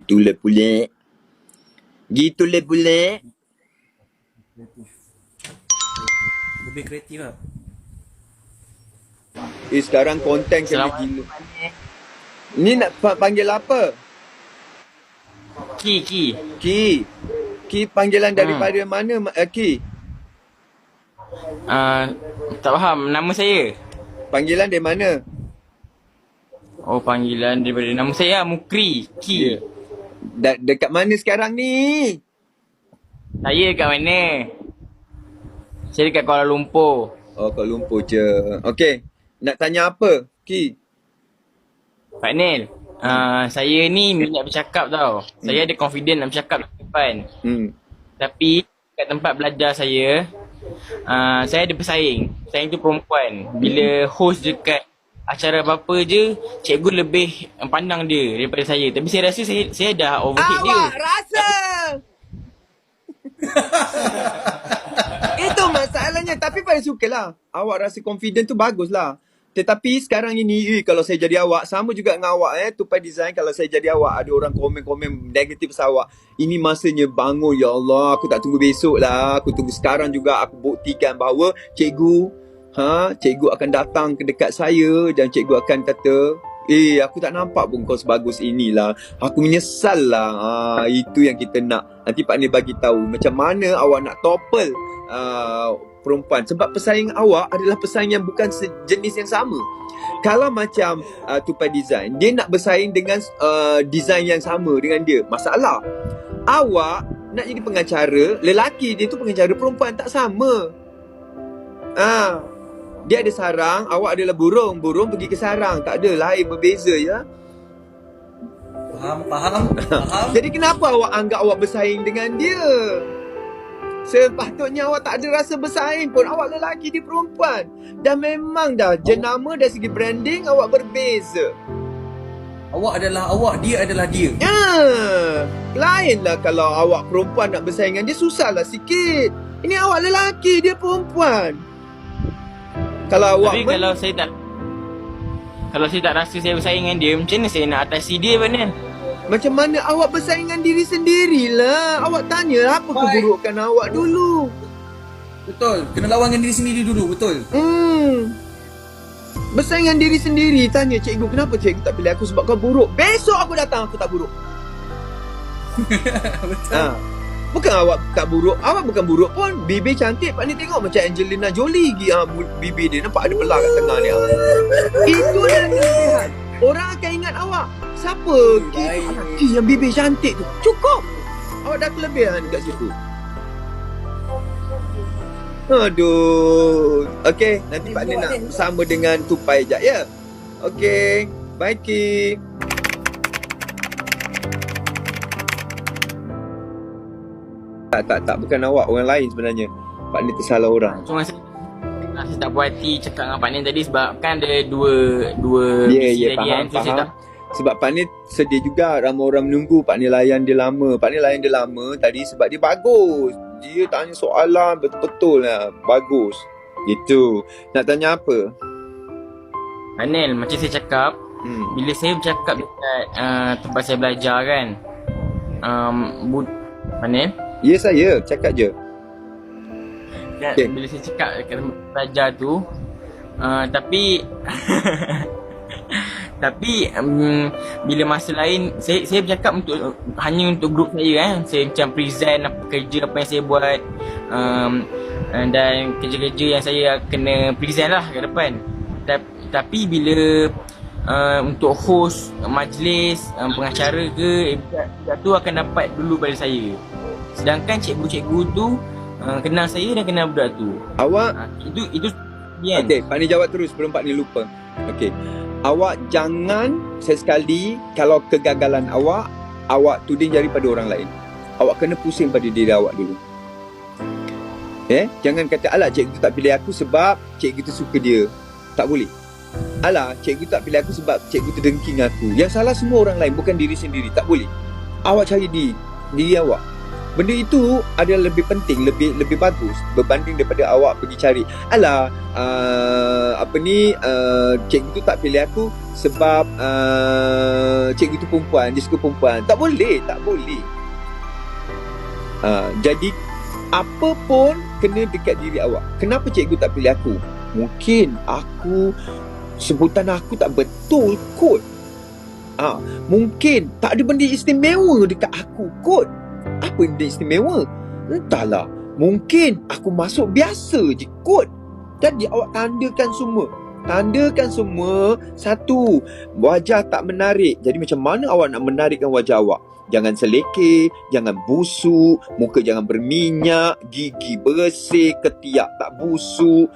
Gitulah pula. Gitulah pula. Lebih kreatif lah. Sekarang konten kena gila. Ni nak panggil apa? Ki. Ki. Ki panggilan daripada mana, Ki? Tak faham nama saya. Panggilan dari mana? Oh, panggilan daripada nama saya Mukri. Ki. Dekat mana sekarang ni? Saya kat mana? Saya dekat Kuala Lumpur. Oh, Kuala Lumpur je. Okey. Nak tanya apa, Ki? Pak Nel, saya ni minat bercakap tau. Saya ada confident nak bercakap di depan. Tapi kat tempat belajar saya ada pesaing. Pesaing tu perempuan. Bila host dekat acara apa-apa je, cikgu lebih pandang dia daripada saya. Tapi saya rasa saya dah overheat dia. Awak rasa? Itu masalahnya. Tapi paling sukalah. Awak rasa confident tu baguslah. Tetapi sekarang ini, kalau saya jadi awak, sama juga dengan awak Tupai Design, kalau saya jadi awak, ada orang komen-komen negatif pasal awak. Ini masanya bangun, ya Allah. Aku tak tunggu besok lah. Aku tunggu sekarang juga. Aku buktikan bahawa cikgu akan datang ke dekat saya dan cikgu akan kata, aku tak nampak pun kau sebagus inilah. Aku menyesal lah. Itu yang kita nak. Nanti Pak Nil bagi tahu macam mana awak nak topple perempuan. Sebab pesaing awak adalah pesaing yang bukan sejenis yang sama. Kalau macam Tupai Design, dia nak bersaing dengan design yang sama dengan dia. Masalah, awak nak jadi pengacara, lelaki dia tu pengacara, perempuan tak sama. Dia ada sarang, awak adalah burung. Burung pergi ke sarang. Tak ada, lain, berbeza ya. Faham. Jadi kenapa awak anggap awak bersaing dengan dia? Sepatutnya awak tak ada rasa bersaing pun. Awak lelaki, dia perempuan. Dan memang dah jenama dari segi branding awak berbeza. Awak adalah awak, dia adalah dia. Lainlah kalau awak perempuan nak bersaing dengan dia, susahlah sikit. Ini awak lelaki, dia perempuan. Kalau awak kalau saya tak rasa saya bersaing dengan dia, macam mana saya nak atasi dia, Pak? Macam mana awak bersaing dengan diri sendirilah. Awak tanya apa keburukan awak dulu. Betul, kena lawan dengan diri sendiri dulu, betul. Bersaing dengan diri sendiri. Tanya cikgu, kenapa cikgu tak pilih aku sebab kau buruk? Besok aku datang, aku tak buruk. Betul. Bukan awak tak buruk. Awak bukan buruk pun. Bibir cantik. Pak ni tengok macam Angelina Jolie lagi. Bibir dia nampak ada belah kat tengah ni. Itulah kelebihan. Orang akan ingat awak. Siapa? Ki yang bibir cantik tu. Cukup. Awak dah kelebihan kat situ. Aduh. Okey, nanti Pak ni nak bersama dengan Tupai sekejap ya. Okey. Bye Ki. Tak, bukan awak, orang lain sebenarnya. Pak ni tersalah orang. Cuma saya tak puas hati cakap dengan Pak Nin tadi sebab kan ada dua Ya, faham. Sebab Pak ni sedih juga, ramai orang menunggu Pak ni layan dia lama. Pak ni layan dia lama tadi sebab dia bagus. Dia tanya soalan betul-betul lah, bagus. Gitu. Nak tanya apa? Pak Nil, macam saya cakap, bila saya bercakap dekat tempat saya belajar kan, Pak Nil? Ya, saya cakap je. Okay. Bila saya cakap dekat tempat belajar tu, tapi bila masa lain saya bercakap hanya untuk grup saya kan. Saya macam present kerja apa yang saya buat, dan kerja-kerja yang saya kena present lah ke depan. Tapi bila untuk host majlis, pengacara ke, budak tu akan dapat dulu pada saya. Sedangkan cikgu-cikgu tu kenal saya dan kenal budak tu. Awak itu kan? Okey, Pak ni jawab terus sebelum Pak ni lupa. Okey. Awak jangan sesekali kalau kegagalan awak tuding jari pada orang lain. Awak kena pusing pada diri awak dulu. Jangan kata alah cikgu tak pilih aku sebab cikgu tu suka dia. Tak boleh. Alah cikgu tak pilih aku sebab cikgu tu dengki dengan aku. Yang salah semua orang lain, bukan diri sendiri. Tak boleh. Awak cari diri awak. benda itu adalah lebih penting, lebih bagus berbanding daripada awak pergi cari alah cikgu tu tak pilih aku sebab cikgu tu perempuan, dia suka perempuan. Tak boleh. Jadi apa pun kena dekat diri awak. Kenapa cikgu tak pilih aku? Mungkin sebutan aku tak betul kot. Mungkin tak ada benda istimewa dekat aku kot. Apa benda istimewa? Entahlah. Mungkin aku masuk biasa je kot. Jadi awak tandakan semua. Satu, wajah tak menarik. Jadi macam mana awak nak menarikkan wajah awak? Jangan selekeh, jangan busuk, muka jangan berminyak, gigi bersih, ketiak tak busuk.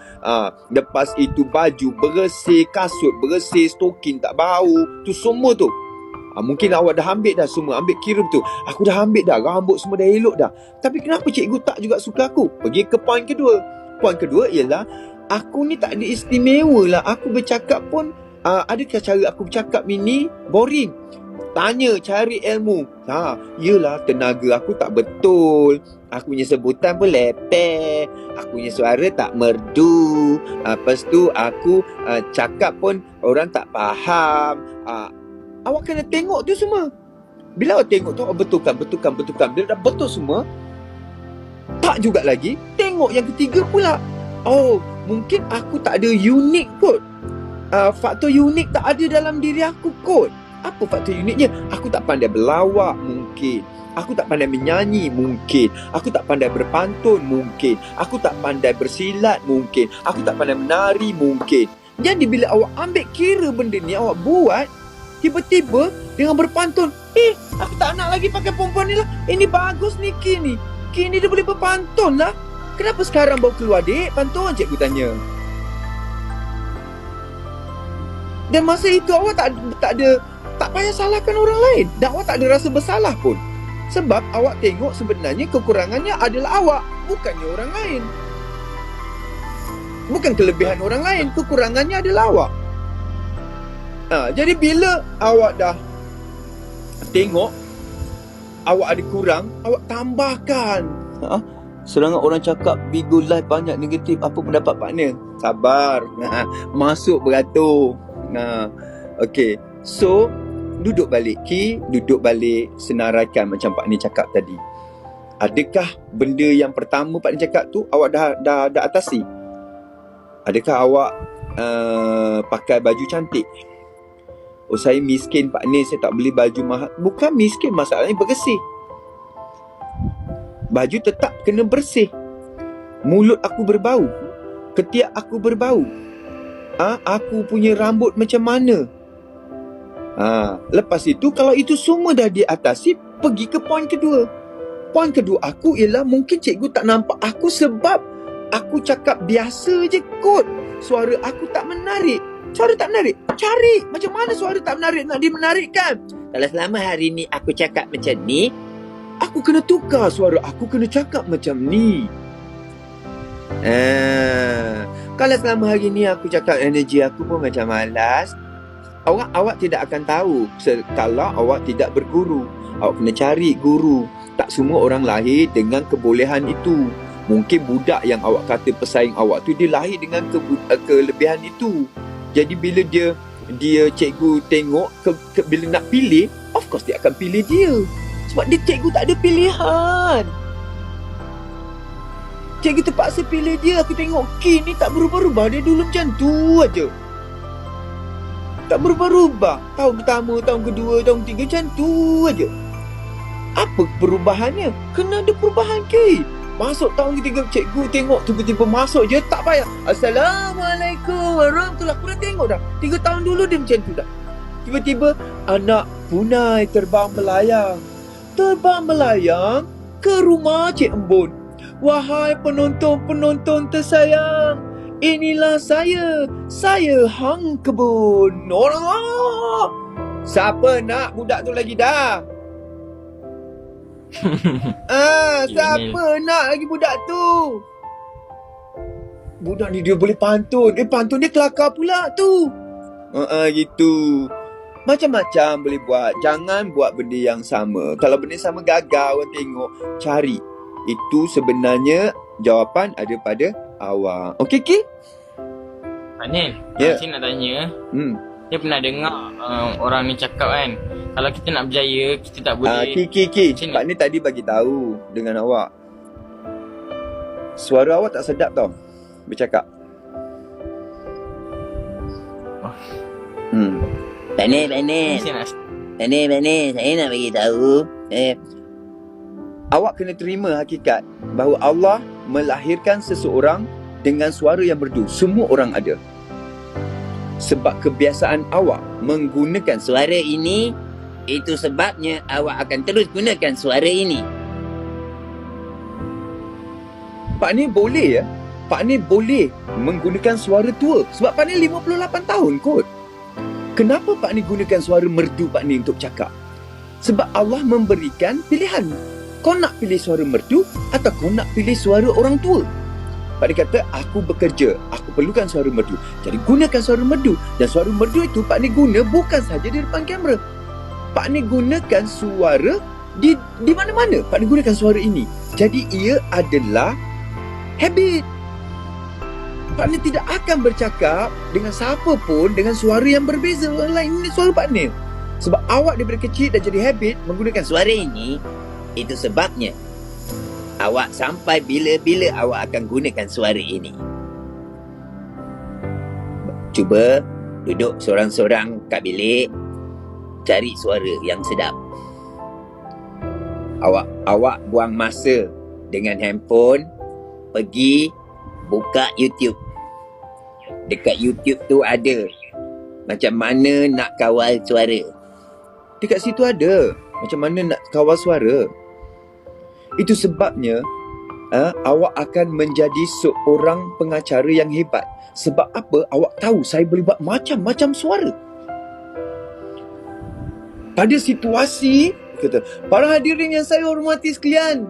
Lepas itu baju bersih, kasut bersih, stokin tak bau. Tu semua tu. Mungkin awak dah ambil dah semua, ambil kira betul. Aku dah ambil dah, rambut semua dah elok dah. Tapi kenapa cikgu tak juga suka aku? Pergi ke poin kedua. Poin kedua ialah aku ni tak ada istimewa lah. Aku bercakap pun, adakah cara aku bercakap ini boring? Tanya, cari ilmu. Yelah, tenaga aku tak betul. Aku punya sebutan pun lepeh. Aku punya suara tak merdu. Lepas tu aku cakap pun orang tak faham. Awak kena tengok tu semua. Bila awak tengok tu, awak betulkan. Bila dah betul semua, tak juga lagi. Tengok yang ketiga pula. Mungkin aku tak ada unik kot. Faktor unik tak ada dalam diri aku kot. Apa faktor uniknya? Aku tak pandai berlawak mungkin. Aku tak pandai menyanyi mungkin. Aku tak pandai berpantun mungkin. Aku tak pandai bersilat mungkin. Aku tak pandai menari mungkin. Jadi bila awak ambil kira benda ni, awak buat, tiba-tiba dengan berpantun, aku tak nak lagi pakai perempuan ni lah. Ini bagus ni Ki ni dia boleh berpantun lah. Kenapa sekarang baru keluar dek pantun? Cikgu tanya. Dan masa itu awak tak payah salahkan orang lain. Dan awak tak ada rasa bersalah pun. Sebab awak tengok sebenarnya kekurangannya adalah awak, bukannya orang lain. Bukan kelebihan orang lain, kekurangannya adalah awak. Jadi bila awak dah tengok awak ada kurang, awak tambahkan. Serangan orang cakap Bigo Live banyak negatif. Apa pendapat partner? Sabar. Masuk beratur. Okay. So, duduk balik senaraikan macam Pak Ni cakap tadi. Adakah benda yang pertama Pak Ni cakap tu awak dah atasi? Adakah awak pakai baju cantik? Saya miskin Pak Ni, saya tak beli baju mahal. Bukan miskin, masalahnya bersih. Baju tetap kena bersih. Mulut aku berbau, ketiak aku berbau. Aku punya rambut macam mana? Lepas itu, kalau itu semua dah diatasi, pergi ke poin kedua. Poin kedua aku ialah mungkin cikgu tak nampak aku sebab aku cakap biasa je kot. Suara aku tak menarik. Suara tak menarik? Cari macam mana suara tak menarik nak dimenarikkan. Kalau selama hari ni aku cakap macam ni, aku kena tukar suara aku, kena cakap macam ni. Kalau selama hari ni aku cakap energi aku pun macam malas, awak tidak akan tahu kalau awak tidak berguru. Awak kena cari guru. Tak semua orang lahir dengan kebolehan itu. Mungkin budak yang awak kata pesaing awak tu, dia lahir dengan kelebihan itu. Jadi bila dia cikgu tengok bila nak pilih, of course dia akan pilih dia. Sebab dia cikgu tak ada pilihan. Cikgu terpaksa pilih dia. Aku tengok Ki ni tak berubah-ubah. Dia dulu macam tu aja. Tak berubah-ubah. Tahun pertama, tahun kedua, tahun ketiga macam tu aja. Apa perubahannya? Kena ada perubahan Ki. Masuk tahun ketiga, cikgu tengok tiba-tiba masuk je, tak payah Assalamualaikum warahmatullahi. Aku dah tengok dah 3 tahun dulu dia macam tu dah. Tiba-tiba anak punai terbang melayang ke rumah Cik Embun. Wahai penonton-penonton tersayang, inilah saya Hang Kebun. Orang siapa nak budak tu lagi dah? Siapa nak lagi budak tu? Budak ni dia boleh pantun. Pantun dia kelakar pula tu. Gitu. Macam-macam boleh buat. Jangan buat benda yang sama. Kalau benda sama gagal, orang tengok, cari. Itu sebenarnya jawapan ada pada awak. Okey, Ki? Pak Nil, Ya. saya nak tanya. Hmm. Saya pernah dengar orang ni cakap kan, kalau kita nak berjaya, kita tak boleh. Ki. Macam ni? Pak ni tadi bagi tahu dengan awak. Suara awak tak sedap tau. Bercakap. Hmm. Pak Nil, Saya nak saya nak bagi tahu. Awak kena terima hakikat bahawa Allah melahirkan seseorang dengan suara yang merdu. Semua orang ada. Sebab kebiasaan awak menggunakan Suara ini, itu sebabnya awak akan terus gunakan suara ini. Pak ni boleh ya. Pak ni boleh menggunakan suara tua. Sebab Pak ni 58 tahun kot. Kenapa Pak ni gunakan suara merdu Pak ni untuk cakap? Sebab Allah memberikan pilihan. Kau nak pilih suara merdu atau kau nak pilih suara orang tua? Pak ni kata, aku bekerja. Aku perlukan suara merdu. Jadi gunakan suara merdu. Dan suara merdu itu Pak ni guna bukan saja di depan kamera. Pak ni gunakan suara di mana-mana. Pak ni gunakan suara ini. Jadi ia adalah habit. Pak ni tidak akan bercakap dengan siapa pun dengan suara yang berbeza. Orang lain, ini suara Pak ni. Sebab awak daripada kecil dah jadi habit menggunakan suara. Suara ini, itu sebabnya awak sampai bila-bila awak akan gunakan suara ini. Cuba duduk seorang-seorang kat bilik, cari suara yang sedap. Awak buang masa dengan handphone, pergi buka YouTube. Dekat YouTube tu ada macam mana nak kawal suara. Dekat situ ada macam mana nak kawal suara. Itu sebabnya awak akan menjadi seorang pengacara yang hebat. Sebab apa? Awak tahu saya boleh buat macam-macam suara. Pada situasi, kata, para hadirin yang saya hormati sekalian,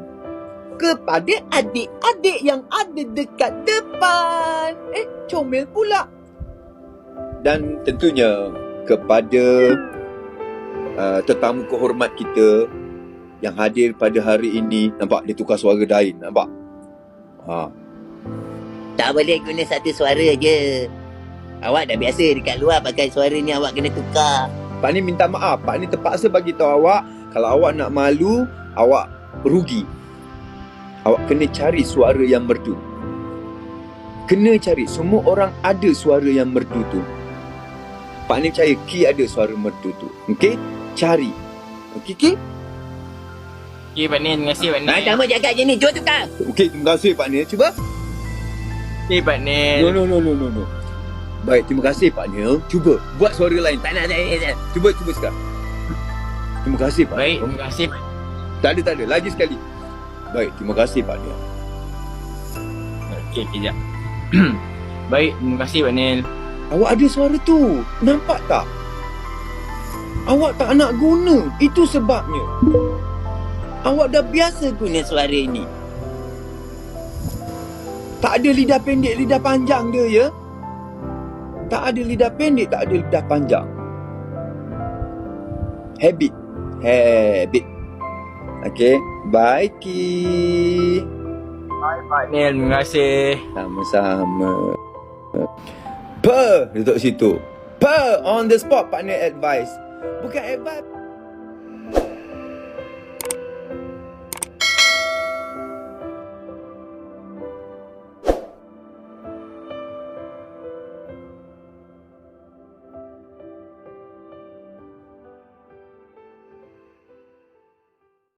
kepada adik-adik yang ada dekat depan. Comel pula. Dan tentunya kepada tetamu kehormat kita yang hadir pada hari ini. Nampak dia tukar suara lain. Nampak? Tak boleh guna satu suara je. Awak dah biasa dekat luar pakai suara ni, awak kena tukar. Pak ni minta maaf. Pak ni terpaksa bagi tahu awak, kalau awak nak malu, awak rugi. Awak kena cari suara yang merdu. Kena cari. Semua orang ada suara yang merdu tu. Pak ni percaya Ki ada suara merdu tu. Okey? Cari. Okey, Ki? Okay, Pak Nil, terima kasih Pak Nil. Tak mau cakap je ni, cuba tukar. Okey, terima kasih Pak Nil. Cuba. Okay, Pak Nil. No. Baik, terima kasih Pak Nil. Cuba buat suara lain. Tak nak saya. Cuba sekarang. Terima kasih Pak Baik, Nil. terima kasih Pak Tak ada. Lagi sekali. Baik, terima kasih Pak Nil. Okey, kejap. Baik, terima kasih Pak Nil. Awak ada suara tu. Nampak tak? Awak tak nak guna. Itu sebabnya. Awak dah biasa Guna suara ni. tak ada lidah pendek, lidah panjang dia ya. Tak ada lidah pendek, tak ada lidah panjang. Habit. Okey. Bye, Ki. Bye Pak Nil, terima kasih. Sama-sama. Duduk situ. On the spot, partner advice. Bukan advice.